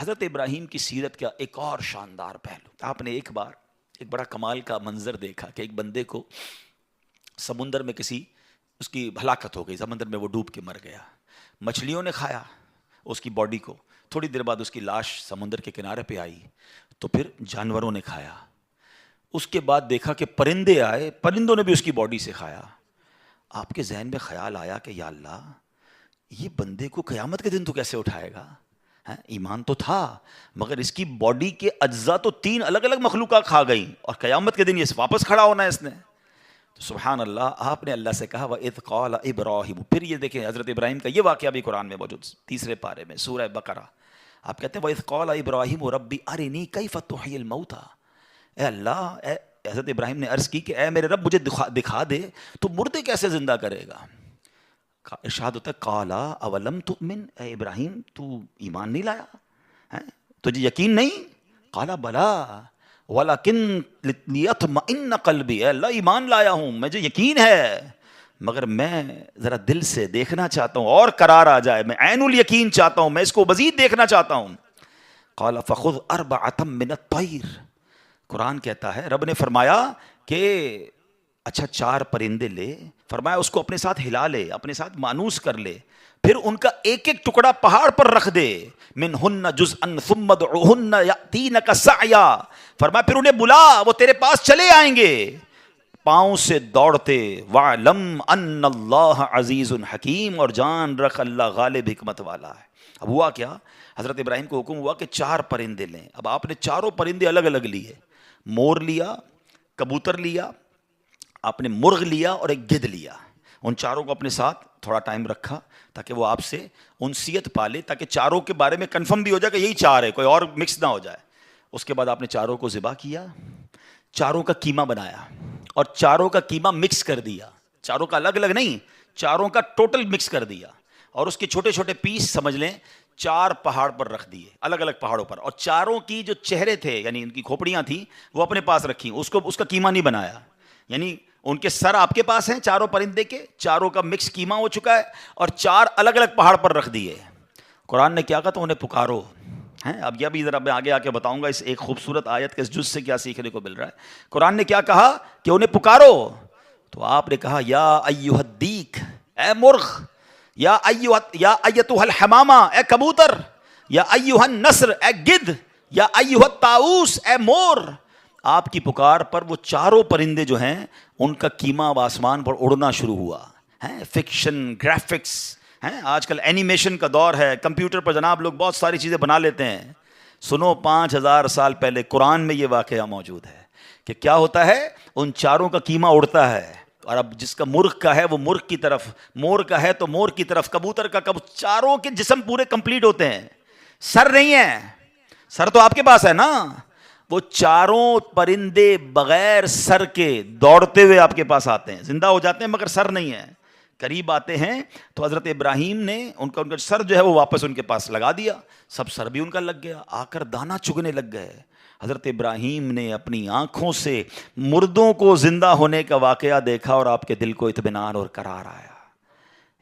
حضرت ابراہیم کی سیرت کا ایک اور شاندار پہلو، آپ نے ایک بار ایک بڑا کمال کا منظر دیکھا کہ ایک بندے کو سمندر میں اس کی ہلاکت ہو گئی، سمندر میں وہ ڈوب کے مر گیا، مچھلیوں نے کھایا اس کی باڈی کو، تھوڑی دیر بعد اس کی لاش سمندر کے کنارے پہ آئی تو پھر جانوروں نے کھایا، اس کے بعد دیکھا کہ پرندے آئے، پرندوں نے بھی اس کی باڈی سے کھایا۔ آپ کے ذہن میں خیال آیا کہ یا اللہ، یہ بندے کو قیامت کے دن تو کیسے اٹھائے گا؟ ایمان تو تھا مگر اس کی باڈی کے اجزاء تو 3 الگ الگ مخلوقات کھا گئیں، اور قیامت کے دن یہ واپس کھڑا ہونا ہے اس نے۔ تو سبحان اللہ، آپ نے اللہ سے کہا وَإِذْ قَالَ إِبْرَاهِيمُ، پھر یہ دیکھیں حضرت ابراہیم کا یہ واقعہ بھی قرآن میں موجود، 3 پارے میں سورہ بقرہ۔ آپ کہتے ہیں وَإِذْ قَالَ إِبْرَاهِيمُ رَبِّ أَرِنِي كَيْفَ تُحْيِي الْمَوْتَى، اے اللہ، حضرت ابراہیم نے عرض کی کہ اے میرے رب مجھے دکھا دے تو مردے کیسے زندہ کرے گا۔ ارشاد ہوتا ہے قَالَ أَوَلَمْ تُؤْمِنْ، اے ابراہیم تو ایمان نہیں لایا، تجھے یقین نہیں؟ قَالَ بَلَىٰ وَلَكِنْ لِيَطْمَئِنَّ قَلْبِي، اے اللہ ایمان لایا ہوں، مجھے یقین ہے مگر میں ذرا دل سے دیکھنا چاہتا ہوں اور قرار آ جائے، میں عین الیقین چاہتا ہوں، میں اس کو مزید دیکھنا چاہتا ہوں۔ قَالَ فَخُذْ أَرْبَعَةً مِّنَ الطَّيْرِ، قرآن کہتا ہے رب نے فرمایا کہ اچھا 4 پرندے لے، فرمایا اس کو اپنے ساتھ ہلا لے، اپنے ساتھ مانوس کر لے، پھر ان کا ایک ایک ٹکڑا پہاڑ پر رکھ دے، منہن جزءا ثم ادعوہن یأتینک سعیا، فرمایا پھر انہیں بلا، وہ تیرے پاس چلے آئیں گے پاؤں سے دوڑتے، وَعْلَمْ أَنَّ اللَّهَ عَزِيزٌ حَكِيمٌ، اور جان رکھ اللہ غالب حکمت والا ہے۔ اب ہوا کیا، حضرت ابراہیم کو حکم ہوا کہ 4 پرندے لیں۔ اب آپ نے 4 پرندے الگ الگ لیے، مور لیا، کبوتر لیا، آپ نے مرغ لیا اور ایک گدھ لیا، ان 4 کو اپنے ساتھ تھوڑا ٹائم رکھا تاکہ وہ آپ سے انسیت پالے، تاکہ 4 کے بارے میں کنفرم بھی ہو جائے کہ یہی 4 ہے، کوئی اور مکس نہ ہو جائے۔ اس کے بعد آپ نے 4 کو ذبح کیا، 4 کا قیمہ بنایا اور 4 کا قیمہ مکس کر دیا، 4 کا الگ الگ نہیں، 4 کا ٹوٹل مکس کر دیا، اور اس کے چھوٹے چھوٹے پیس سمجھ لیں 4 پہاڑ پر رکھ دیے، الگ الگ پہاڑوں پر، اور 4 کی جو چہرے تھے یعنی ان کی کھوپڑیاں تھیں وہ اپنے پاس رکھی، اس کا قیمہ نہیں بنایا، یعنی ان کے سر آپ کے پاس ہیں 4 پرندے کے، 4 کا مکس قیمہ ہو چکا ہے، اور 4 الگ الگ پہاڑ پر رکھ دیے۔ قرآن نے کیا کہا تو انہیں پکارو ہیں، اب یہ بھی ذرا میں آگے آ کے بتاؤں گا اس ایک خوبصورت آیت کے اس جز سے کیا سیکھنے کو مل رہا ہے۔ قرآن نے کیا کہا کہ انہیں پکارو، تو آپ نے کہا یا ایھا الدیک، اے مرغ، یا ایتھا الحمامہ، اے کبوتر، یا ایھا النسر، اے گدھ، یا ایھا الطاؤس، اے مور۔ آپ کی پکار پر وہ 4 پرندے جو ہیں ان کا قیمہ اب آسمان پر اڑنا شروع ہوا ہے۔ فکشن، گرافکس ہیں، آج کل اینیمیشن کا دور ہے، کمپیوٹر پر جناب لوگ بہت ساری چیزیں بنا لیتے ہیں۔ سنو 5000 سال پہلے قرآن میں یہ واقعہ موجود ہے کہ کیا ہوتا ہے، ان 4 کا قیمہ اڑتا ہے، اور اب جس کا مرغ کا ہے وہ مرغ کی طرف، مور کا ہے تو مور کی طرف، کبوتر کا 4 کے جسم پورے کمپلیٹ ہوتے ہیں، سر نہیں ہے، سر تو آپ کے پاس ہے نا، وہ 4 پرندے بغیر سر کے دوڑتے ہوئے آپ کے پاس آتے ہیں، زندہ ہو جاتے ہیں مگر سر نہیں ہے، قریب آتے ہیں تو حضرت ابراہیم نے ان کا سر جو ہے وہ واپس ان کے پاس لگا دیا، سب سر بھی ان کا لگ گیا، آ کر دانہ چگنے لگ گئے۔ حضرت ابراہیم نے اپنی آنکھوں سے مردوں کو زندہ ہونے کا واقعہ دیکھا اور آپ کے دل کو اطمینان اور قرار آیا،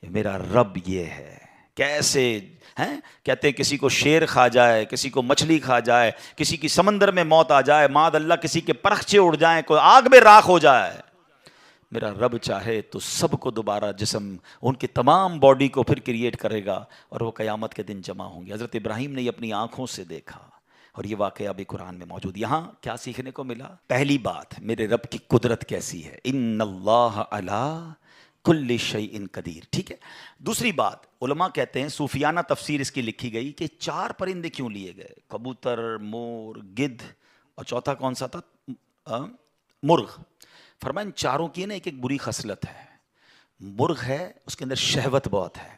میرا رب یہ ہے۔ کیسے ہیں، کہتے ہیں کسی کو شیر کھا جائے، کسی کو مچھلی کھا جائے، کسی کی سمندر میں موت آ جائے، معاذ اللہ کسی کے پرخچے اڑ جائیں، کوئی آگ میں راکھ ہو جائے، میرا رب چاہے تو سب کو دوبارہ جسم، ان کی تمام باڈی کو پھر کریٹ کرے گا اور وہ قیامت کے دن جمع ہوں گے۔ حضرت ابراہیم نے یہ اپنی آنکھوں سے دیکھا اور یہ واقعہ بھی قرآن میں موجود۔ یہاں کیا سیکھنے کو ملا؟ پہلی بات، میرے رب کی قدرت کیسی ہے، ان اللہ علی کل شیء قدیر، ٹھیک ہے۔ دوسری بات، علماء کہتے ہیں، صوفیانہ تفسیر اس کی لکھی گئی کہ 4 پرندے کیوں لیے گئے، کبوتر، مور، گدھ، اور چوتھا کون سا تھا، مرغ۔ فرمایا ان 4 کی نا ایک بری خصلت ہے، مرغ ہے اس کے اندر شہوت بہت ہے،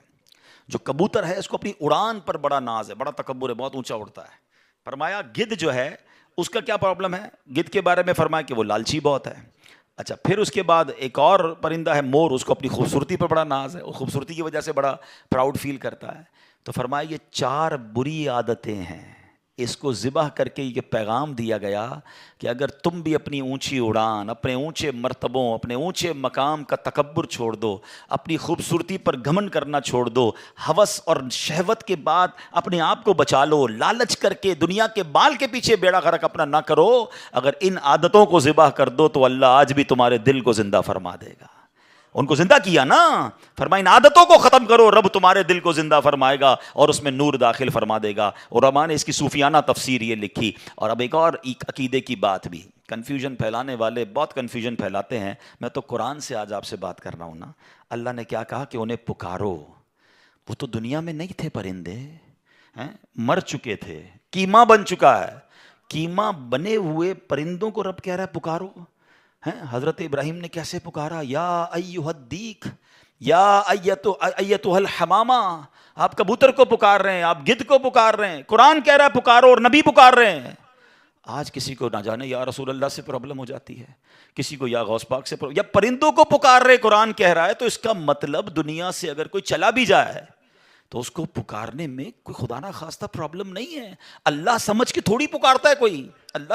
جو کبوتر ہے اس کو اپنی اڑان پر بڑا ناز ہے، بڑا تکبر ہے، بہت اونچا اڑتا ہے۔ فرمایا گدھ جو ہے اس کا کیا پرابلم ہے، گدھ کے بارے میں فرمایا کہ وہ لالچی بہت ہے۔ اچھا، پھر اس کے بعد ایک اور پرندہ ہے مور، اس کو اپنی خوبصورتی پر بڑا ناز ہے، وہ خوبصورتی کی وجہ سے بڑا پراؤڈ فیل کرتا ہے۔ تو فرمایا یہ 4 بری عادتیں ہیں، اس کو ذبح کر کے یہ پیغام دیا گیا کہ اگر تم بھی اپنی اونچی اڑان، اپنے اونچے مرتبوں، اپنے اونچے مقام کا تکبر چھوڑ دو، اپنی خوبصورتی پر گھمنڈ کرنا چھوڑ دو، ہوس اور شہوت کے بعد اپنے آپ کو بچا لو، لالچ کر کے دنیا کے بال کے پیچھے بیڑا غرق اپنا نہ کرو، اگر ان عادتوں کو ذبح کر دو تو اللہ آج بھی تمہارے دل کو زندہ فرما دے گا۔ ان کو زندہ کیا نا، فرمایا ان عادتوں کو ختم کرو، رب تمہارے دل کو زندہ فرمائے گا اور اس میں نور داخل فرما دے گا۔ علماء نے اس کی صوفیانہ تفسیر یہ لکھی۔ اور اب ایک اور عقیدے کی بات بھی، کنفیوژن پھیلانے والے بہت کنفیوژن پھیلاتے ہیں، میں تو قرآن سے آج آپ سے بات کر رہا ہوں نا۔ اللہ نے کیا کہا کہ انہیں پکارو، وہ تو دنیا میں نہیں تھے پرندے، مر چکے تھے، کیما بن چکا ہے، کیما بنے ہوئے پرندوں کو رب کہہ رہا ہے پکارو۔ حضرت ابراہیم نے کیسے پکارا، یا ایھا الدیک، یا ایتھا الحمامہ، آپ کبوتر کو پکار رہے ہیں، آپ گدھ کو پکار رہے ہیں، قرآن کہہ رہا ہے پکارو اور نبی پکار رہے ہیں۔ آج کسی کو نہ جانے یا رسول اللہ سے پرابلم ہو جاتی ہے، کسی کو یا غوث پاک سے یا پرندوں کو پکار رہے، قرآن کہہ رہا ہے، تو اس کا مطلب دنیا سے اگر کوئی چلا بھی جائے تو اس کو پکارنے میں کوئی خدا نہ خواستہ پرابلم نہیں ہے۔ اللہ سمجھ کے تھوڑی پکارتا ہے کوئی، اللہ